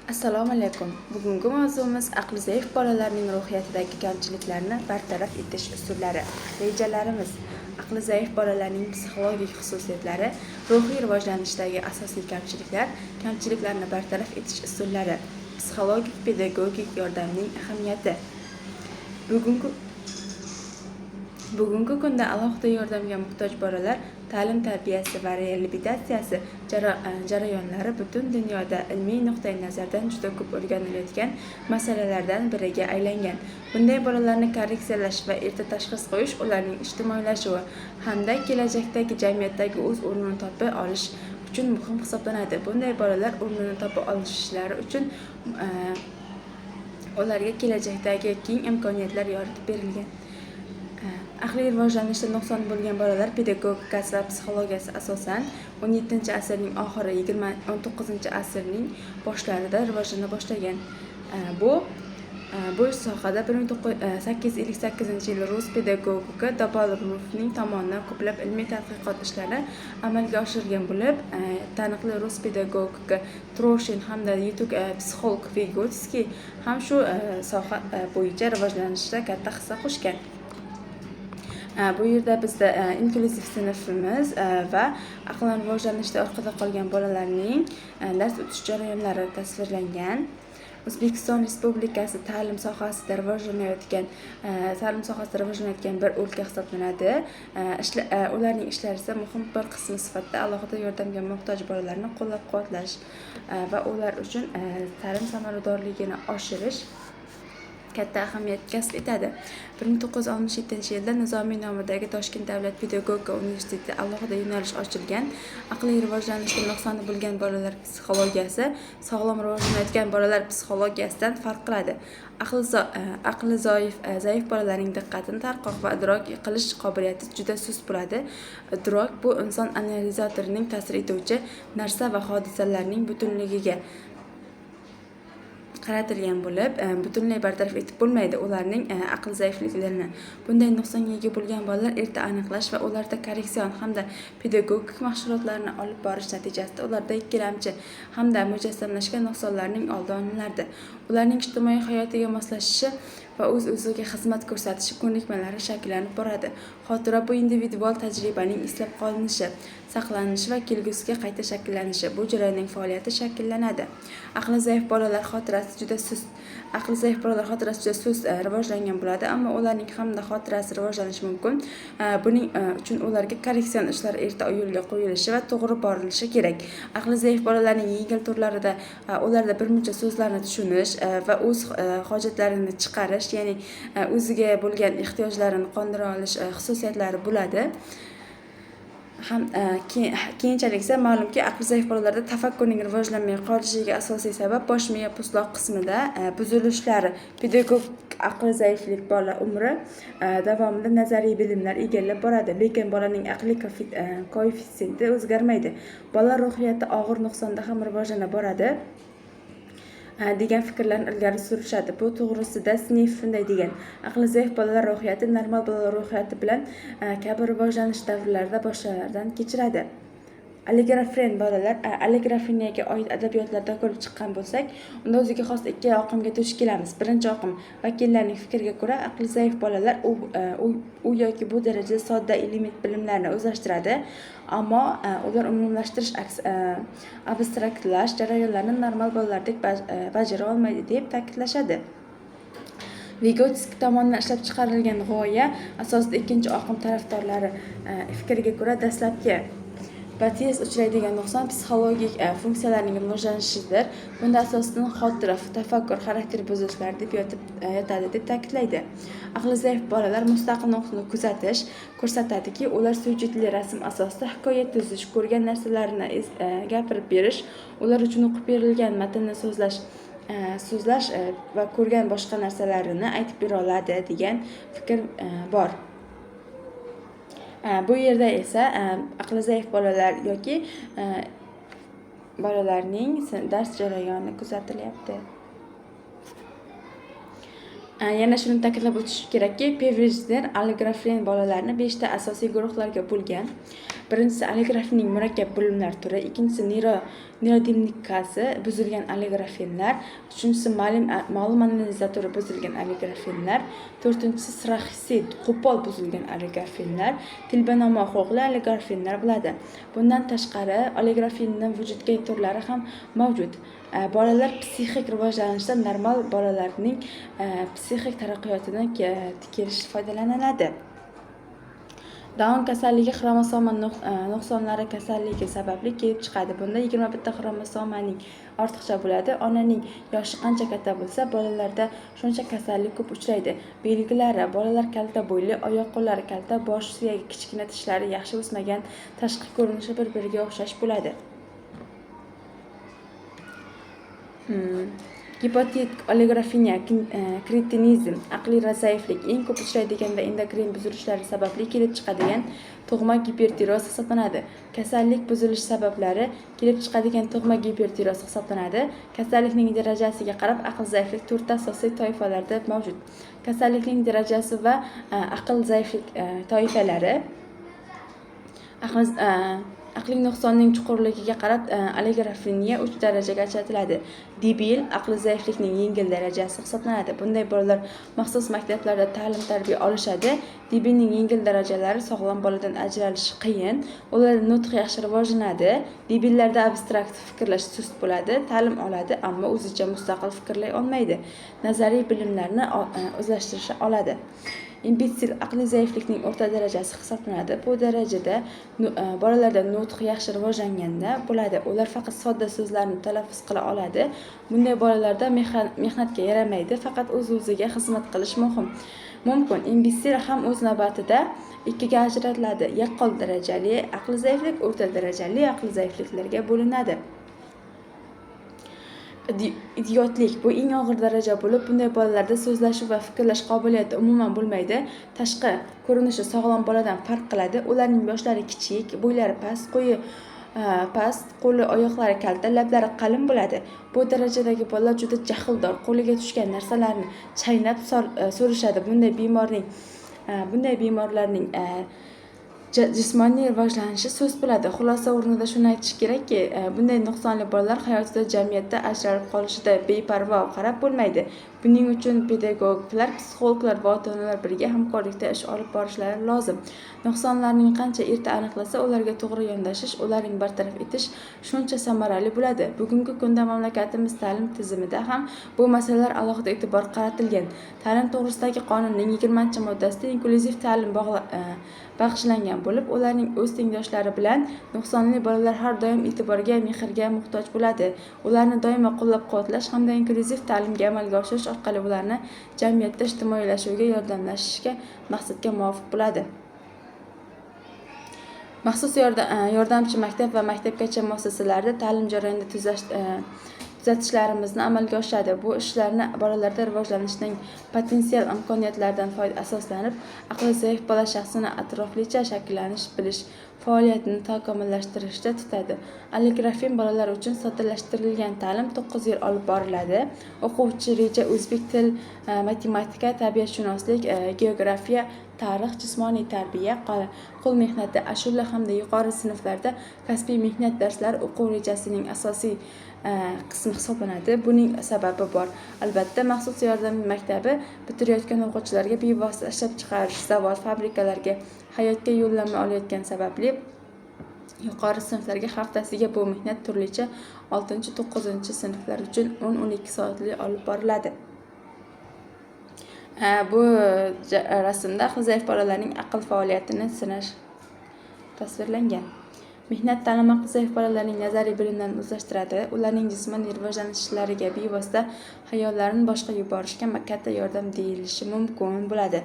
Assalomu alaykum. Bugungi mavzuimiz aqli zaif bolalarning ruhiyatidagi kamchiliklarni bartaraf etish usullari. Rejalarimiz: aqli zaif bolalarning psixologik xususiyatlari, ruhiy rivojlanishdagi asosiy kamchiliklar, kamchiliklarni bartaraf etish usullari, psixologik pedagogik yordamning ahamiyati. Bugungi kunda alohida yordamga muhtoj bolalar ta'lim tarbiyasi va reabilitatsiyasi jarayonlari butun dunyoda ilmiy nuqtai nazardan juda ko'p o'rganilayotgan masalalardan biriga aylangan. Bunday bolalarni korreksiyalash va erta tashxis qo'yish ularning ijtimoiylashuvi hamda kelajakdagi jamiyatdagi o'z o'rnini topa olish uchun muhim hisoblanadi. Bunday bolalar o'rnini topa olishlari uchun ularga kelajakdagi keng imkoniyatlar yoritib berilgan. Aqliy rivojlanishda nuqson bo'lgan bolalar pedagogikasi va psixologiyasi asosan 17-asrning oxiri 19-asrning boshlarida rivojlana boshlagan. Bu sohada 1858-yil rus pedagogi Dobolovning tomonidan ko'plab ilmiy tadqiqot ishlari amalga oshirilgan bo'lib, taniqli rus pedagogika Troshin hamda yetuk psixolog Vygotsky ham shu soha bo'yicha rivojlanishda katta hissa qo'shgan. Bu yerda bizda inklyuziv sinfimiz va aqlan rivojlanishda orqada qolgan bolalarning dars o'tish jarayonlari tasvirlangan. O'zbekiston Respublikasi ta'lim sohasida rivojlanayotgan bir o'lka hisoblanadi. Ularning ishlari esa muhim bir qismi sifatida alohida yordamga muhtoj bolalarni qo'llab-quvvatlash va ular uchun ta'lim samaradorligini oshirish katta ahamiyat kasb etadi. 1967-yilda Nizomiy nomidagi Toshkent davlat pedagogika universitetida alohida yo'nalish ochilgan. Aqliy rivojlanishda nuqsoni bo'lgan bolalar psixologiyasi sog'lom rivojlanayotgan bolalar psixologiyasidan farq qiladi. Aqli zaif bolalarning diqqatini tarqoq va idrok qilish qobiliyati juda sust bo'ladi. Idrok bu inson analizatorining ta'sir etuvchi narsa va hodisalarning butunligiga qaratilgan bo'lib, butunlay bartaraf etib bo'lmaydi ularning aql zaifliklarini. Bunday nuqsonga ega bo'lgan bolalar erta aniqlash va ularda korreksion hamda pedagogik mashg'ulotlarni olib borish natijasida ularda ikkilamchi hamda mujassamlashgan nuqsonlarning oldi olinadi. Ularning ijtimoiy hayotiga moslashishi va o'z-o'ziga xizmat ko'rsatishi ko'nikmalari shakllanib boradi. Xotira bu individual tajribaning eslab qolinishi, saqlanishi va kelgusiga qayta shakllanishi. Bu jarayonning faoliyati shakllanadi. Aqli zaif bolalar xotirasi juda sust rivojlangan bo'ladi, ammo ularning hamda xotirasi rivojlanishi mumkin. Buning uchun ularga korreksion ishlar erta yo'lga qo'yilishi va to'g'ri borilishi kerak. Aqli zaif bolalarning yengil turlarida ularda bir muncha so'zlarni tushunish va o'z hojatlarini chiqarish, ya'ni o'ziga bo'lgan ehtiyojlarini qondira olish xususiyatlari bo'ladi. Keyinchalik esa ma'lumki, aqli zaif bolalarda tafakkurning rivojlanmay qolishiga asosiy sabab bosh miya po'stloq qismida buzilishlari. Pedagogik aqli zaiflik bola umri davomida nazariy bilimlar egallab boradi, lekin bolaning aqliy koeffitsiyenti o'zgarmaydi. Bola ruhiyati og'ir nuqsonda ham rivojlana boradi degan fikrlarni ilgari surishadi. Bu to'g'risida Snif shunday degan: aqli zaif bolalar ruhiyati normal bolalar ruhiyati bilan kabi rivojlanish davrlarida boshlardan kechiradi. Allegofren bolalar, allegofreniyaga oid adabiyotlarda ko'rib chiqqan bo'lsak, unda o'ziga xos ikki oqimga duch kelamiz. Birinchi oqim vakillarining fikriga ko'ra, aqli zaif bolalar u yoki bu darajada sodda ilmiy bilimlarni o'zlashtiradi, ammo ular umumlashtirish, abstraktlash jarayonlarini normal bolalardek bajara olmaydi deb ta'kidlashadi. Vygotsky tomonidan ishlab chiqarilgan g'oya asosida ikkinchi oqim tarafdorlari fikriga ko'ra dastlabki va tez uchraydigan nuqson psixologik funksiyalarning rivojlanishidir. Bunda asosidan xotira, tafakkur, xarakter buzilishlari deb yotadi deb ta'kidlaydi. Aqli zaif bolalar mustaqil nuqtani ko'rsatadiki, ular syujetli rasm asosida hikoya tuzish, ko'rgan narsalarini gapirib berish, ular uchun o'qib berilgan matnni so'zlash va ko'rgan boshqa narsalarini aytib bera oladi degan fikr bor. Bu yerda esa aqli zaif bolalar yoki bolalarning dars jarayoni kuzatilyapti. Yana shuni ta'kidlab o'tish kerakki, Pevrizner allegofren bolalarni 5 ta asosiy guruhlarga bo'lgan. Birinchisi allografining murakkab bo'limlar turi, ikkinchisi neyrodinamikasi buzilgan allografenlar, uchinchisi ma'lum analizatori buzilgan allografenlar, to'rtinchisi siraxid qo'pol buzilgan allografenlar, tilbanamo huquqli allografenlar bo'ladi. Bundan tashqari allografenning vujudga turlari ham mavjud. Bolalar psixik rivojlanishida normal bolalarning psixik taraqqiyotidan kelish foydalaniladi. Down kasalligi xromosoma nuqsonlari kasalligi sababli kelib chiqadi. Bunda 21 ta xromosomaning ortiqcha bo'ladi. Onaning yoshi qancha katta bo'lsa, bolalarda shuncha kasallik ko'p uchraydi. Belgilari: bolalar kalta bo'yli, oyoq-qo'llari kalta, bosh suyagi kichkina, tishlari yaxshi o'smagan, tashqi ko'rinishi bir-biriga o'xshash bo'ladi. Gepatit, oligofreniya, kretinizm, aqliy zaiflik eng ko'p uchraydigan va endokrin buzilishlar sababli kelib chiqadigan tug'ma gipertiroz hisoblanadi. Kasallik buzilish sabablari kelib chiqadigan tug'ma gipertiroz hisoblanadi. Kasallikning darajasiga qarab aql zaiflik 4 ta asosiy toifalarda mavjud. Kasallikning darajasi va aql zaiflik toifalari. Aqliy nuqsonning chuqurligiga qarab oligofreniya 3 darajaga ajratiladi. Debil aqli zaiflikning yengil darajasi hisoblanadi. Bunday bolalar maxsus maktablarda ta'lim-tarbiya olishadi. Debilning yengil darajalari sog'lom boladan ajralishi qiyin. Ularda nutq yaxshi rivojlanadi. Debillarda abstrakt fikrlash sust bo'ladi, ta'lim oladi, ammo o'zicha mustaqil fikrlay olmaydi. Nazariy bilimlarni o'zlashtira oladi. Imbetsil aqliy zaiflikning o'rta darajasi hisoblanadi. Bu darajada bolalarda nutq yaxshi rivojlanganda bo'ladi. Ular faqat sodda so'zlarni talaffuz qila oladi. Bunday bolalarda mehnatga yaramaydi, faqat o'z-o'ziga xizmat qilish mumkin. Imbetsil ham o'z navbatida ikkiga ajratiladi. Yaqqol darajali aqliy zaiflik, o'rta darajali aqliy zaifliklarga bo'linadi. Idiotlik bu eng og'ir daraja bo'lib, bunday bolalarda so'zlashuv va fikrlash qobiliyati umuman bo'lmaydi. Tashqi ko'rinishi sog'lom boladan farq qiladi. Ularning boshlari kichik, bo'ylari past, qo'li oyoqlari kalta, lablari qalin bo'ladi. Bu darajadagi bolalar juda jahldor, qo'liga tushgan narsalarni chaynab so'rashadi. Bunday bemorlarning jismoniy rivojlanishi so'z bo'ladi. Xulosa o'rnida shuni aytish kerakki, bunday nuqsonli bolalar hayotida jamiyatda ajralib qolishida beparvo qarab bo'lmaydi. Buning uchun pedagoglar, psixologlar va ota-onalar birga hamkorlikda ish olib borishlari lozim. Nuqsonlarning qancha erta aniqlasa, ularga to'g'ri yondashish, ularni bartaraf etish shuncha samarali bo'ladi. Bugungi kunda mamlakatimiz ta'lim tizimida ham bu masalalar alohida e'tibor qaratilgan. Ta'lim to'g'risidagi qonunning 20-moddasida inklyuziv ta'lim bag'ishlangan bo'lib, ularning o'z tengdoshlari bilan nuqsonli bolalar har doim e'tiborga, mehrga muhtoj bo'ladi. Ularni doimo qo'llab-quvvatlash hamda inklyuziv ta'limga amalga oshirish orqali ularni jamiyatda ijtimoiylashuvga yordamlashishga maqsadga muvofiq bo'ladi. Maxsus yordamchi maktab va maktabgacha muassasalarda ta'lim jarayonida tuzatishlarimizni amalga oshiradi. Bu ishlarni bolalarda rivojlanishning potensial imkoniyatlaridan asoslanib, aqli zaif bola shaxsini atroflicha shakllanish, bilish faoliyatini takomillashtirishda tutadi. Allografen bolalar uchun soddalashtirilgan ta'lim 9 yil olib boriladi. O'quvchi reja o'zbek til, matematika, tabiatshunoslik, geografiya, tarix, jismoniy tarbiya, qo'l mehnati, ashula hamda yuqori sinflarda kasbiy mehnat darslari o'quv rejasining asosiy qismi hisoblanadi. Buning sababi bor. Albatta, maxsus yordam maktabi bitirayotgan o'quvchilarga bevosita ishlab chiqarish zavod, fabrikalarga hayotga yo'llanma olayotgani sababli yuqori sinflarga haftasiga bu mehnat turlicha 6-9 sinflar uchun 10-12 soatli olib boriladi. Bu rasmda aqli zaif bolalarning aql faoliyatini sinash tasvirlangan. Mehnat ta'lim aqli zaif bolalarning nazariy bilimlarini o'zlashtiradi. Ularning jismoniy rivojlanishlariga bevosita xayollarini boshqa yuborishga katta yordam deyilishi mumkin bo'ladi.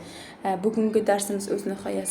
Bugungi darsimiz o'z nihoyasiga